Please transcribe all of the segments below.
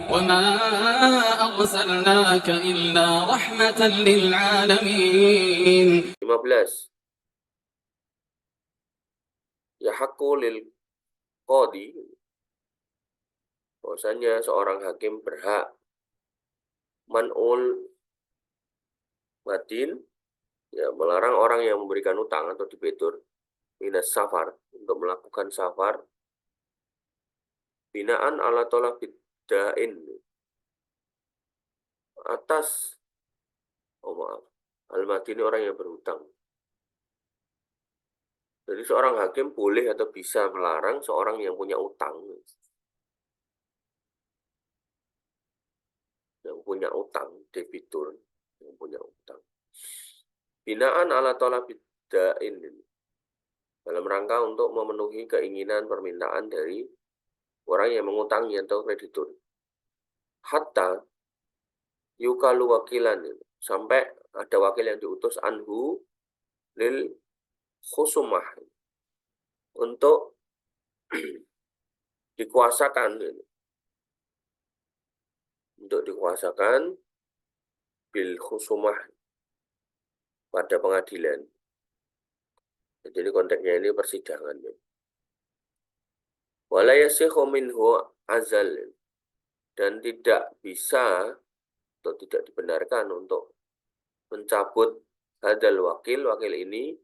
وما أرسلناك إلا رحمة للعالمين. 15. Yahaqqu lil qadi, bahwasanya seorang hakim berhak man'ul madin, ya, melarang orang yang memberikan utang atau debitur minas safar, untuk melakukan safar, binaan ala talabid dain, atas, oh maaf, al-madini, orang yang berhutang. Jadi seorang hakim boleh atau bisa melarang seorang yang punya utang, debitur yang punya utang, binaan ala talabid dain, dalam rangka untuk memenuhi keinginan permintaan dari orang yang mengutangi atau kreditur. Hatta yukalu wakilan, sampai ada wakil yang diutus anhu lil khusumah, untuk dikuasakan, bil khusumah, pada pengadilan. Jadi konteksnya ini persidangan. Wala yasikhu minhu azal, dan tidak bisa atau tidak dibenarkan untuk mencabut hadal wakil ini,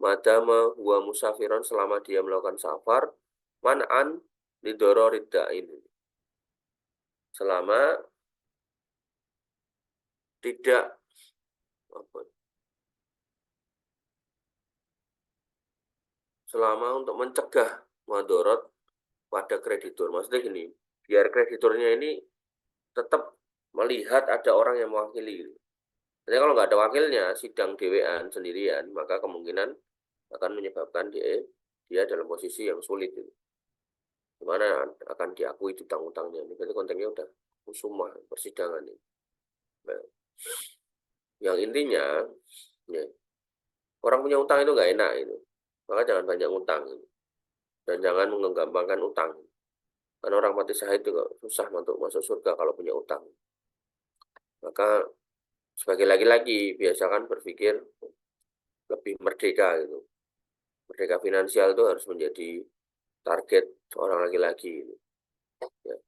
madama huwa musafiron, selama dia melakukan safar, man'an lidororid da'in, selama tidak untuk mencegah madorot pada kreditur. Maksudnya gini, biar krediturnya ini tetap melihat ada orang yang mewakili. Jadi kalau nggak ada wakilnya, sidang dewean sendirian, maka kemungkinan akan menyebabkan dia dalam posisi yang sulit. Gimana akan diakui utang-utangnya. Ini berarti konteksnya udah khusumah, persidangan ini. Nah, yang intinya, ya, orang punya utang itu nggak enak itu. Maka jangan banyak utang. Dan jangan menggampangkan utang. Karena orang mati syahid juga susah untuk masuk surga kalau punya utang. Maka sebagai laki-laki biasakan berpikir lebih merdeka gitu. Merdeka finansial itu harus menjadi target seorang laki-laki. Ya.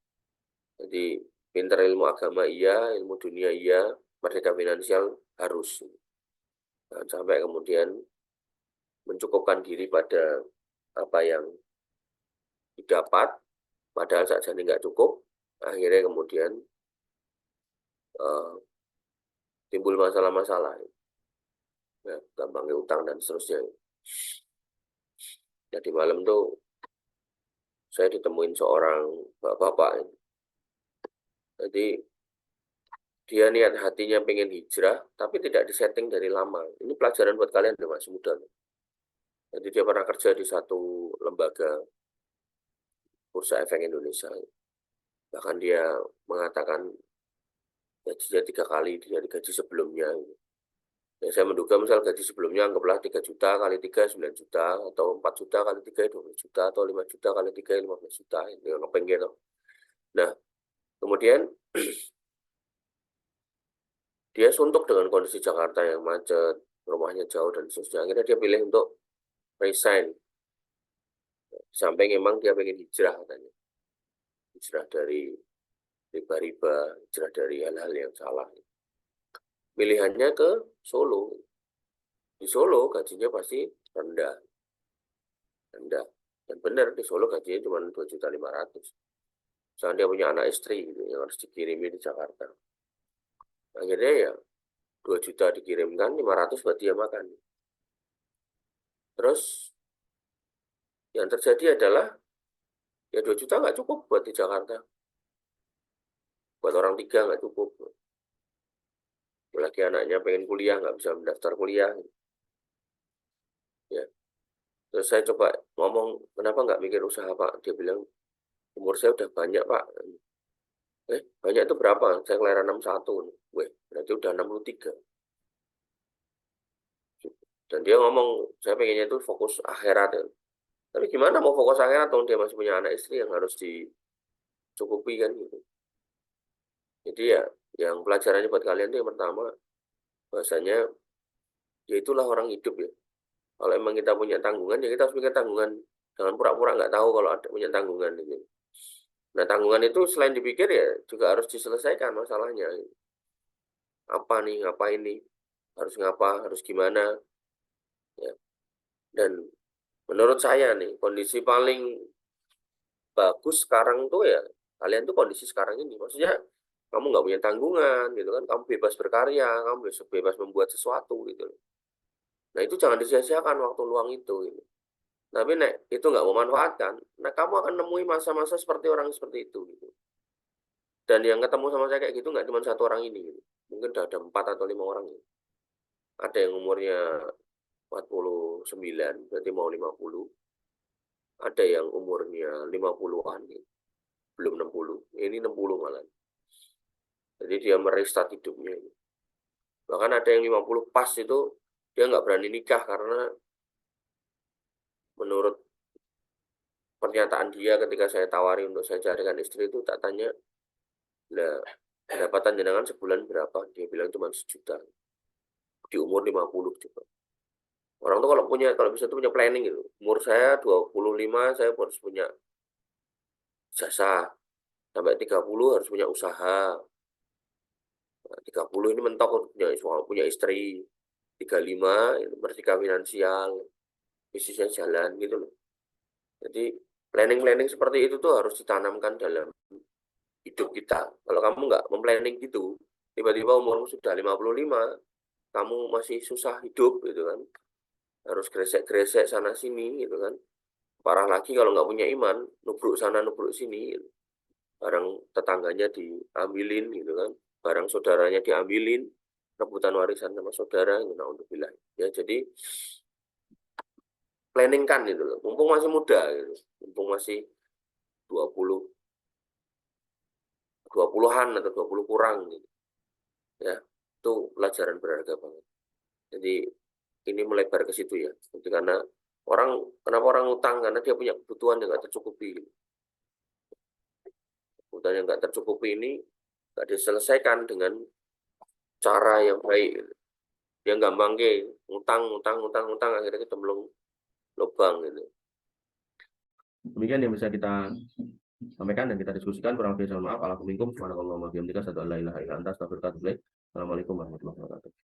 Jadi pintar ilmu agama iya, ilmu dunia iya, merdeka finansial harus. Jangan sampai kemudian mencukupkan diri pada apa yang didapat, padahal saat ini nggak cukup, akhirnya kemudian timbul masalah-masalah, ya, gampangnya utang dan seterusnya. Jadi malam tuh saya ditemuin seorang bapak-bapak, jadi dia niat hatinya pengen hijrah, tapi tidak disetting dari lama. Ini pelajaran buat kalian yang masih muda. Jadi dia pernah kerja di satu lembaga Bursa Efek Indonesia. Bahkan dia mengatakan gajinya 3 kali dari gaji sebelumnya. Ya, saya menduga misal gaji sebelumnya anggaplah 3 juta kali 3, 9 juta, atau 4 juta kali 3, 12 juta, atau 5 juta kali 3, 15 juta. Ini yang ngepeng gitu. Nah, kemudian dia suntuk dengan kondisi Jakarta yang macet, rumahnya jauh dan seterusnya. Akhirnya dia pilih untuk resign. Sampai memang dia pengen hijrah katanya. Hijrah dari riba-riba, hijrah dari hal-hal yang salah. Pilihannya ke Solo. Di Solo gajinya pasti rendah. Dan benar di Solo gajinya cuma 2.500.000. Misalnya dia punya anak istri gitu, yang harus dikirimi di Jakarta. Akhirnya ya 2 juta dikirimkan, 500 buat dia makan. Terus yang terjadi adalah ya 2 juta nggak cukup buat di Jakarta. Buat orang 3 nggak cukup. Apalagi anaknya pengen kuliah, nggak bisa mendaftar kuliah. Ya. Terus saya coba ngomong, kenapa nggak mikir usaha Pak? Dia bilang, umur saya udah banyak Pak. Banyak itu berapa? Saya kelahiran 61. Weh, berarti udah 63. Dan dia ngomong, saya pengennya itu fokus akhirat. Ya. Tapi gimana mau fokus akhirat dong, dia masih punya anak istri yang harus dicukupi kan gitu. Jadi ya, yang pelajarannya buat kalian tuh yang pertama, bahasanya ya itulah orang hidup ya. Kalau emang kita punya tanggungan, ya kita harus mikir tanggungan. Jangan pura-pura nggak tahu kalau ada punya tanggungan gitu. Nah, tanggungan itu selain dipikir ya juga harus diselesaikan masalahnya. Apa nih, ngapain nih, harus ngapa, harus gimana. Ya. Dan menurut saya nih, kondisi paling bagus sekarang tuh ya, kalian tuh kondisi sekarang ini. Maksudnya, kamu nggak punya tanggungan gitu kan, kamu bebas berkarya, kamu bebas membuat sesuatu gitu. Nah, itu jangan disia-siakan waktu luang itu. Gitu. Tapi nek itu nggak memanfaatkan, nah kamu akan nemui masa-masa seperti orang seperti itu. Gitu. Dan yang ketemu sama saya kayak gitu nggak cuma satu orang ini. Gitu. Mungkin udah ada 4 atau 5 orang. Gitu. Ada yang umurnya 49, berarti mau 50. Ada yang umurnya 50-an, gitu. Belum 60. Ini 60 malah. Jadi dia merestart hidupnya. Gitu. Bahkan ada yang 50 pas itu, dia nggak berani nikah karena menurut pernyataan dia ketika saya tawari untuk saya carikan istri itu, tak tanya, nah, pendapatan jenengan sebulan berapa? Dia bilang cuma 1 juta. Di umur 50 juga. Orang tuh kalau bisa tuh punya planning gitu. Umur saya 25, saya harus punya jasa. Sampai 30 harus punya usaha. Nah, 30 ini mentok punya istri. 35 itu merdeka finansial. Bisnisnya jalan gitu loh. Jadi planning-planning seperti itu tuh harus ditanamkan dalam hidup kita. Kalau kamu nggak memplanning gitu, tiba-tiba umurmu sudah 55, kamu masih susah hidup gitu kan. Harus gresek-gresek sana sini gitu kan. Parah lagi kalau nggak punya iman, nubruk sana nubruk sini, gitu. Barang tetangganya diambilin gitu kan, barang saudaranya diambilin, rebutan warisan sama saudara, gitu, naudzubillah. Ya jadi planning kan gitu loh, mumpung masih muda gitu, mumpung masih 20, 20-an atau 20 kurang gitu. Ya, itu pelajaran berharga banget. Jadi ini melebar ke situ ya. Jadi karena kenapa orang utang? Karena dia punya kebutuhan yang nggak tercukupi. Gitu. Kebutuhan yang nggak tercukupi ini nggak diselesaikan dengan cara yang baik. Gitu. Dia gampang ke utang, akhirnya kita belum lubang gitu. Demikian yang bisa kita sampaikan dan kita diskusikan. Kurang lebih mohon maaf. Assalamualaikum warahmatullahi wabarakatuh. Assalamualaikum warahmatullahi wabarakatuh.